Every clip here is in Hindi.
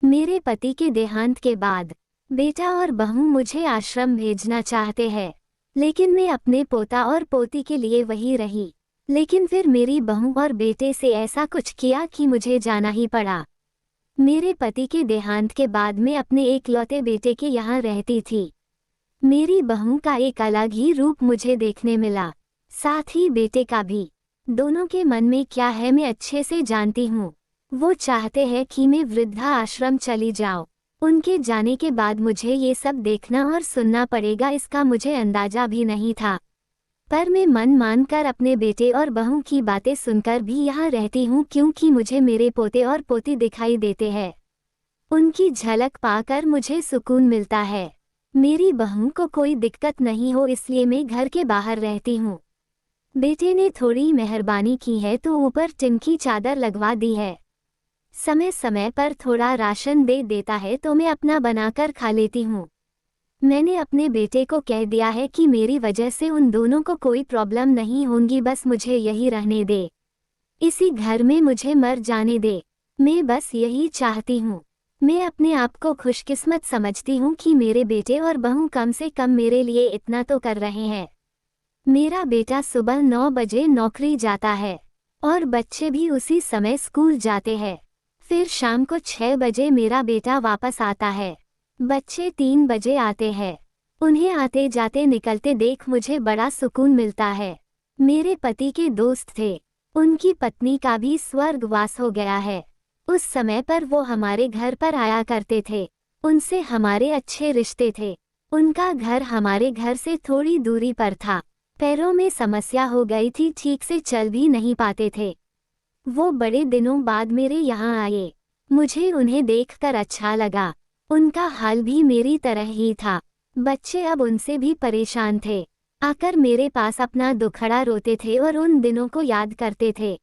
मेरे पति के देहांत के बाद बेटा और बहू मुझे आश्रम भेजना चाहते हैं, लेकिन मैं अपने पोता और पोती के लिए वही रही। लेकिन फिर मेरी बहू और बेटे से ऐसा कुछ किया कि मुझे जाना ही पड़ा। मेरे पति के देहांत के बाद मैं अपने एकलौते बेटे के यहाँ रहती थी। मेरी बहू का एक अलग ही रूप मुझे देखने मिला, साथ ही बेटे का भी। दोनों के मन में क्या है मैं अच्छे से जानती हूँ। वो चाहते हैं कि मैं वृद्धा आश्रम चली जाऊं। उनके जाने के बाद मुझे ये सब देखना और सुनना पड़ेगा, इसका मुझे अंदाजा भी नहीं था। पर मैं मन मानकर अपने बेटे और बहू की बातें सुनकर भी यहाँ रहती हूँ, क्योंकि मुझे मेरे पोते और पोती दिखाई देते हैं। उनकी झलक पाकर मुझे सुकून मिलता है। मेरी बहू को कोई दिक्कत नहीं हो, इसलिए मैं घर के बाहर रहती हूँ। बेटे ने थोड़ी मेहरबानी की है तो ऊपर टिन की चादर लगवा दी है। समय समय पर थोड़ा राशन दे देता है तो मैं अपना बनाकर खा लेती हूँ। मैंने अपने बेटे को कह दिया है कि मेरी वजह से उन दोनों को कोई प्रॉब्लम नहीं होगी, बस मुझे यही रहने दे, इसी घर में मुझे मर जाने दे। मैं बस यही चाहती हूँ। मैं अपने आप को खुशकिस्मत समझती हूँ कि मेरे बेटे और बहू कम से कम मेरे लिए इतना तो कर रहे हैं। मेरा बेटा सुबह 9 बजे नौकरी जाता है और बच्चे भी उसी समय स्कूल जाते हैं। फिर शाम को 6 बजे मेरा बेटा वापस आता है। बच्चे 3 बजे आते हैं। उन्हें आते जाते निकलते देख मुझे बड़ा सुकून मिलता है। मेरे पति के दोस्त थे, उनकी पत्नी का भी स्वर्गवास हो गया है। उस समय पर वो हमारे घर पर आया करते थे। उनसे हमारे अच्छे रिश्ते थे। उनका घर हमारे घर से थोड़ी दूरी पर था। पैरों में समस्या हो गई थी, ठीक से चल भी नहीं पाते थे। वो बड़े दिनों बाद मेरे यहाँ आए। मुझे उन्हें देखकर अच्छा लगा। उनका हाल भी मेरी तरह ही था। बच्चे अब उनसे भी परेशान थे। आकर मेरे पास अपना दुखड़ा रोते थे और उन दिनों को याद करते थे।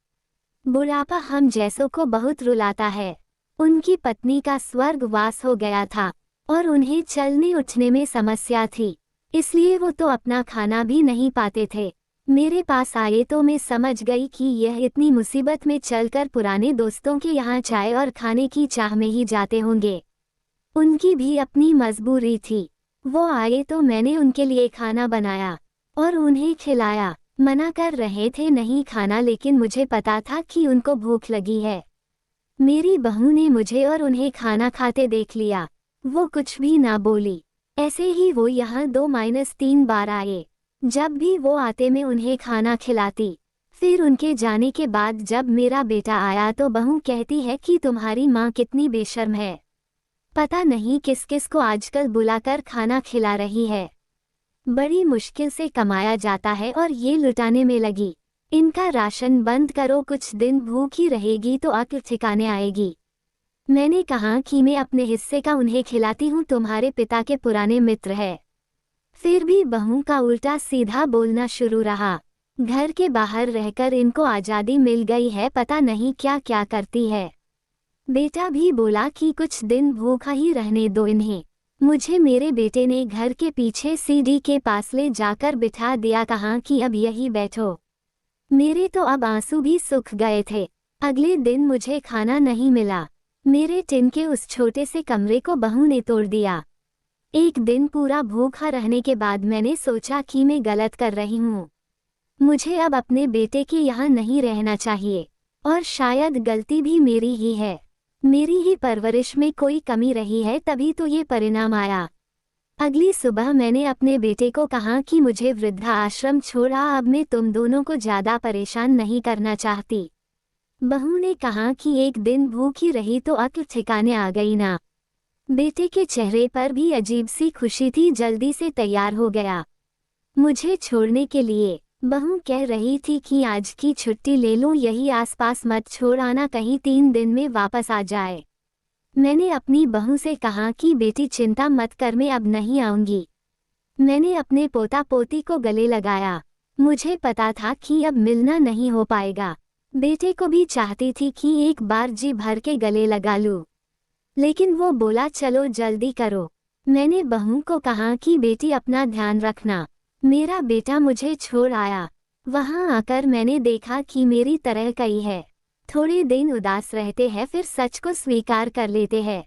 बुढ़ापा हम जैसों को बहुत रुलाता है। उनकी पत्नी का स्वर्गवास हो गया था और उन्हें चलने उठने में समस्या थी, इसलिए वो तो अपना खाना भी नहीं पाते थे। मेरे पास आए तो मैं समझ गई कि यह इतनी मुसीबत में चलकर पुराने दोस्तों के यहाँ चाय और खाने की चाह में ही जाते होंगे। उनकी भी अपनी मजबूरी थी। वो आए तो मैंने उनके लिए खाना बनाया और उन्हें खिलाया। मना कर रहे थे नहीं खाना, लेकिन मुझे पता था कि उनको भूख लगी है। मेरी बहू ने मुझे और उन्हें खाना खाते देख लिया। वो कुछ भी ना बोली। ऐसे ही वो यहाँ 2-3 बार आए। जब भी वो आते मैं उन्हें खाना खिलाती। फिर उनके जाने के बाद जब मेरा बेटा आया तो बहू कहती है कि तुम्हारी माँ कितनी बेशर्म है, पता नहीं किस किस को आजकल बुलाकर खाना खिला रही है। बड़ी मुश्किल से कमाया जाता है और ये लुटाने में लगी। इनका राशन बंद करो, कुछ दिन भूखी रहेगी तो अक्ल ठिकाने आएगी। मैंने कहा कि मैं अपने हिस्से का उन्हें खिलाती हूँ, तुम्हारे पिता के पुराने मित्र है। फिर भी बहू का उल्टा सीधा बोलना शुरू रहा। घर के बाहर रहकर इनको आज़ादी मिल गई है, पता नहीं क्या क्या करती है। बेटा भी बोला कि कुछ दिन भूखा ही रहने दो इन्हें। मुझे मेरे बेटे ने घर के पीछे सीढ़ी के पास ले जाकर बिठा दिया, कहा कि अब यही बैठो। मेरे तो अब आंसू भी सूख गए थे। अगले दिन मुझे खाना नहीं मिला। मेरे टिन के उस छोटे से कमरे को बहू ने तोड़ दिया। एक दिन पूरा भूखा रहने के बाद मैंने सोचा कि मैं गलत कर रही हूँ। मुझे अब अपने बेटे के यहाँ नहीं रहना चाहिए और शायद गलती भी मेरी ही है। मेरी ही परवरिश में कोई कमी रही है, तभी तो ये परिणाम आया। अगली सुबह मैंने अपने बेटे को कहा कि मुझे वृद्धा आश्रम छोड़ा, अब मैं तुम दोनों को ज़्यादा परेशान नहीं करना चाहती। बहू ने कहा कि एक दिन भूखी रही तो अक्ल ठिकाने आ गई ना। बेटे के चेहरे पर भी अजीब सी खुशी थी, जल्दी से तैयार हो गया मुझे छोड़ने के लिए। बहू कह रही थी कि आज की छुट्टी ले लूं, यही आसपास मत छोड़ आना, कहीं 3 दिन में वापस आ जाए। मैंने अपनी बहू से कहा कि बेटी चिंता मत कर, मैं अब नहीं आऊंगी। मैंने अपने पोता पोती को गले लगाया। मुझे पता था कि अब मिलना नहीं हो पाएगा। बेटे को भी चाहती थी कि एक बार जी भर के गले लगा लूं, लेकिन वो बोला चलो जल्दी करो। मैंने बहू को कहा कि बेटी अपना ध्यान रखना। मेरा बेटा मुझे छोड़ आया। वहां आकर मैंने देखा कि मेरी तरह कई है। थोड़े दिन उदास रहते हैं, फिर सच को स्वीकार कर लेते हैं।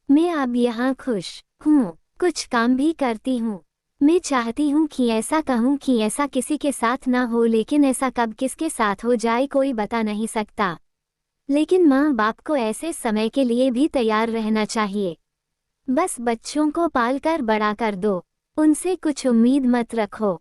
मैं अब यहाँ खुश हूँ, कुछ काम भी करती हूँ। मैं चाहती हूँ कि ऐसा कहूँ कि ऐसा किसी के साथ ना हो, लेकिन ऐसा कब किसके साथ हो जाए कोई बता नहीं सकता। लेकिन माँ बाप को ऐसे समय के लिए भी तैयार रहना चाहिए। बस बच्चों को पाल कर बड़ा कर दो, उनसे कुछ उम्मीद मत रखो।